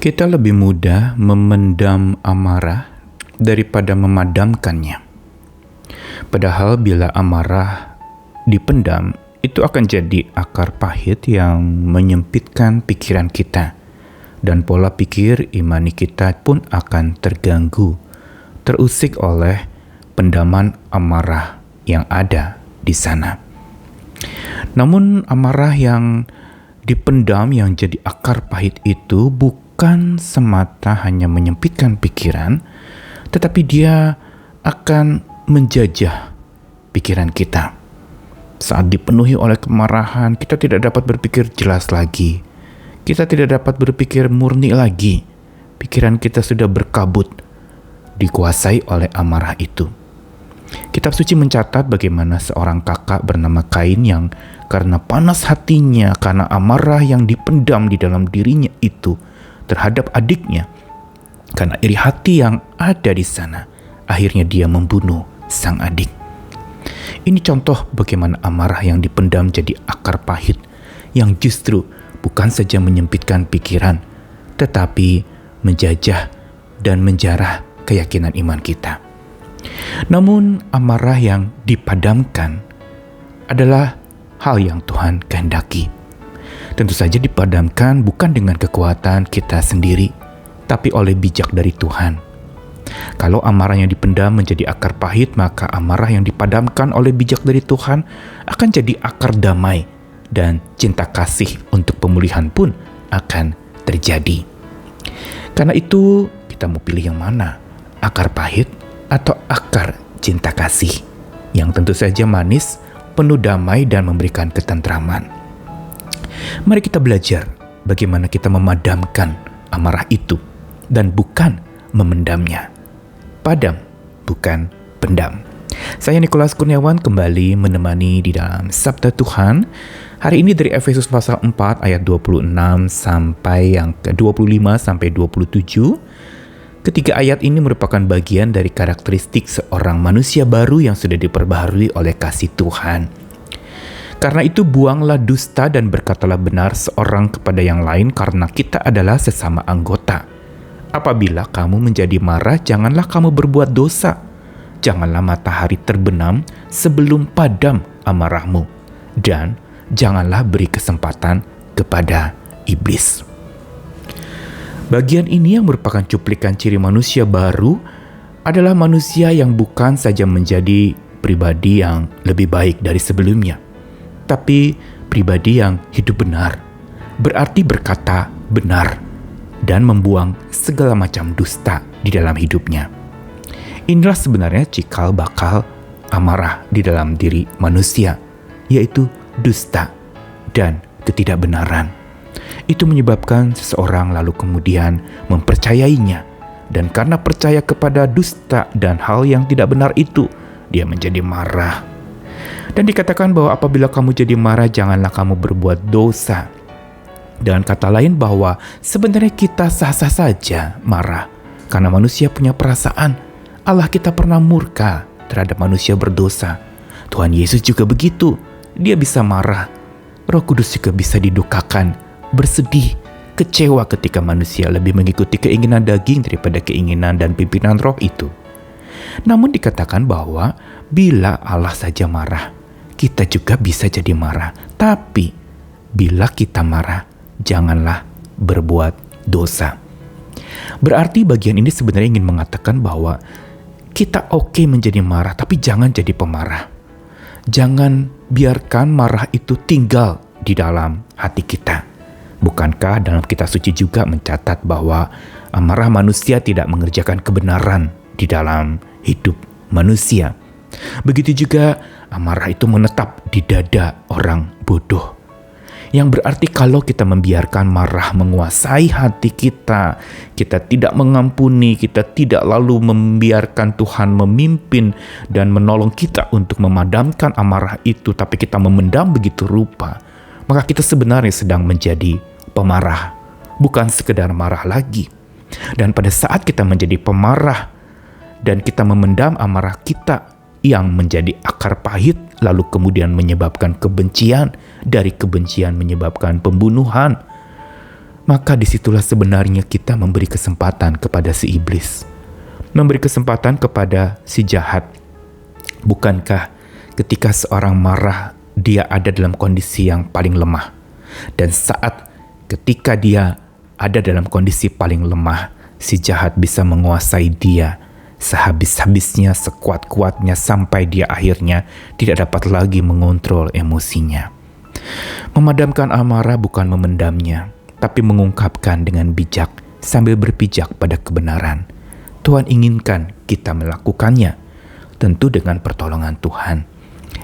Kita lebih mudah memendam amarah daripada memadamkannya. Padahal bila amarah dipendam, itu akan jadi akar pahit yang menyempitkan pikiran kita. Dan pola pikir imani kita pun akan terganggu, terusik oleh pendaman amarah yang ada di sana. Namun amarah yang dipendam yang jadi akar pahit itu bukan semata hanya menyempitkan pikiran, tetapi dia akan menjajah pikiran kita. Saat dipenuhi oleh kemarahan, kita tidak dapat berpikir jelas lagi. Kita tidak dapat berpikir murni lagi. Pikiran kita sudah berkabut, dikuasai oleh amarah itu. Kitab suci mencatat bagaimana seorang kakak bernama Kain yang karena panas hatinya, karena amarah yang dipendam di dalam dirinya itu terhadap adiknya, karena iri hati yang ada di sana, akhirnya dia membunuh sang adik. Ini contoh bagaimana amarah yang dipendam jadi akar pahit yang justru bukan saja menyempitkan pikiran, tetapi menjajah dan menjarah keyakinan iman kita. Namun amarah yang dipadamkan adalah hal yang Tuhan kehendaki. Tentu saja dipadamkan bukan dengan kekuatan kita sendiri, tapi oleh bijak dari Tuhan. Kalau amarah yang dipendam menjadi akar pahit, maka amarah yang dipadamkan oleh bijak dari Tuhan akan jadi akar damai, dan cinta kasih untuk pemulihan pun akan terjadi. Karena itu kita mau pilih yang mana? Akar pahit atau akar cinta kasih yang tentu saja manis, penuh damai dan memberikan ketentraman. Mari kita belajar bagaimana kita memadamkan amarah itu dan bukan memendamnya. Padam, bukan pendam. Saya Nikolas Kurniawan kembali menemani di dalam Sabda Tuhan. Hari ini dari Efesus pasal 4 ayat 26 sampai yang ke-25 sampai 27. Ketiga ayat ini merupakan bagian dari karakteristik seorang manusia baru yang sudah diperbaharui oleh kasih Tuhan. Karena itu buanglah dusta dan berkatalah benar seorang kepada yang lain, karena kita adalah sesama anggota. Apabila kamu menjadi marah, janganlah kamu berbuat dosa. Janganlah matahari terbenam sebelum padam amarahmu, dan janganlah beri kesempatan kepada iblis. Bagian ini yang merupakan cuplikan ciri manusia baru adalah manusia yang bukan saja menjadi pribadi yang lebih baik dari sebelumnya, tapi pribadi yang hidup benar, berarti berkata benar, dan membuang segala macam dusta di dalam hidupnya. Inilah sebenarnya cikal bakal amarah di dalam diri manusia, yaitu dusta dan ketidakbenaran. Itu menyebabkan seseorang lalu kemudian mempercayainya, dan karena percaya kepada dusta dan hal yang tidak benar itu, dia menjadi marah. Dan dikatakan bahwa apabila kamu jadi marah, janganlah kamu berbuat dosa. Dengan kata lain bahwa sebenarnya kita sah-sah saja marah, karena manusia punya perasaan. Allah kita pernah murka terhadap manusia berdosa. Tuhan Yesus juga begitu. Dia bisa marah. Roh Kudus juga bisa didukakan, bersedih, kecewa ketika manusia lebih mengikuti keinginan daging daripada keinginan dan pimpinan roh itu. Namun dikatakan bahwa bila Allah saja marah, kita juga bisa jadi marah. Tapi bila kita marah, janganlah berbuat dosa. Berarti bagian ini sebenarnya ingin mengatakan bahwa kita oke menjadi marah, tapi jangan jadi pemarah. Jangan biarkan marah itu tinggal di dalam hati kita. Bukankah dalam kitab suci juga mencatat bahwa amarah manusia tidak mengerjakan kebenaran di dalam hidup manusia? Begitu juga amarah itu menetap di dada orang bodoh. Yang berarti kalau kita membiarkan marah menguasai hati kita, kita tidak mengampuni, kita tidak lalu membiarkan Tuhan memimpin dan menolong kita untuk memadamkan amarah itu, tapi kita memendam begitu rupa, maka kita sebenarnya sedang menjadi pemarah, bukan sekedar marah lagi. Dan pada saat kita menjadi pemarah dan kita memendam amarah kita yang menjadi akar pahit, lalu kemudian menyebabkan kebencian, dari kebencian menyebabkan pembunuhan, maka disitulah sebenarnya kita memberi kesempatan kepada si iblis, memberi kesempatan kepada si jahat. Bukankah ketika seorang marah, dia ada dalam kondisi yang paling lemah, dan saat ketika dia ada dalam kondisi paling lemah, si jahat bisa menguasai dia sehabis-habisnya, sekuat-kuatnya, sampai dia akhirnya tidak dapat lagi mengontrol emosinya. Memadamkan amarah bukan memendamnya, tapi mengungkapkan dengan bijak sambil berpijak pada kebenaran. Tuhan inginkan kita melakukannya, tentu dengan pertolongan Tuhan,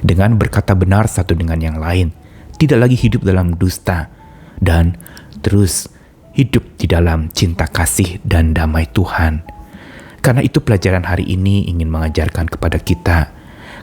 dengan berkata benar satu dengan yang lain, tidak lagi hidup dalam dusta, dan terus hidup di dalam cinta kasih dan damai Tuhan. Karena itu pelajaran hari ini ingin mengajarkan kepada kita,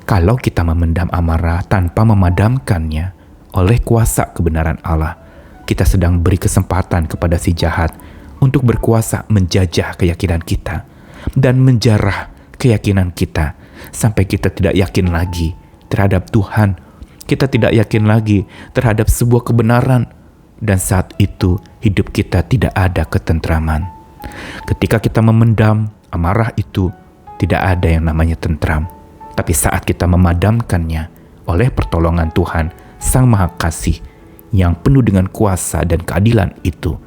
kalau kita memendam amarah tanpa memadamkannya oleh kuasa kebenaran Allah, kita sedang beri kesempatan kepada si jahat untuk berkuasa menjajah keyakinan kita dan menjarah keyakinan kita sampai kita tidak yakin lagi terhadap Tuhan, kita tidak yakin lagi terhadap sebuah kebenaran, dan saat itu hidup kita tidak ada ketentraman. Ketika kita memendam amarah itu, tidak ada yang namanya tentram. Tapi saat kita memadamkannya oleh pertolongan Tuhan Sang Maha Kasih yang penuh dengan kuasa dan keadilan itu,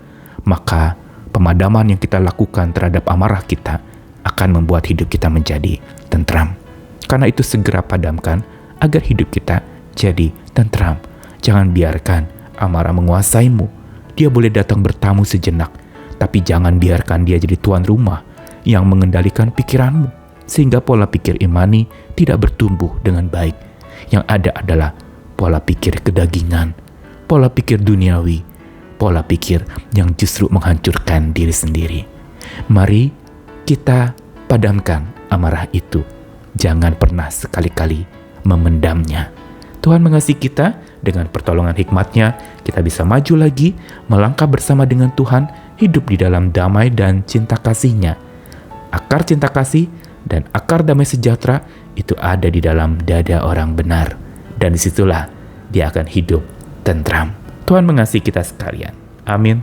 maka pemadaman yang kita lakukan terhadap amarah kita akan membuat hidup kita menjadi tentram. Karena itu segera padamkan agar hidup kita jadi tentram. Jangan biarkan amarah menguasaimu. Dia boleh datang bertamu sejenak, tapi jangan biarkan dia jadi tuan rumah yang mengendalikan pikiranmu, sehingga pola pikir imani tidak bertumbuh dengan baik. Yang ada adalah pola pikir kedagingan, pola pikir duniawi, pola pikir yang justru menghancurkan diri sendiri. Mari kita padamkan amarah itu. Jangan pernah sekali-kali memendamnya. Tuhan mengasihi kita, dengan pertolongan hikmat-Nya kita bisa maju lagi, melangkah bersama dengan Tuhan, hidup di dalam damai dan cinta kasih-Nya. Akar cinta kasih dan akar damai sejahtera itu ada di dalam dada orang benar, dan disitulah dia akan hidup tentram. Tuhan mengasihi kita sekalian. Amin.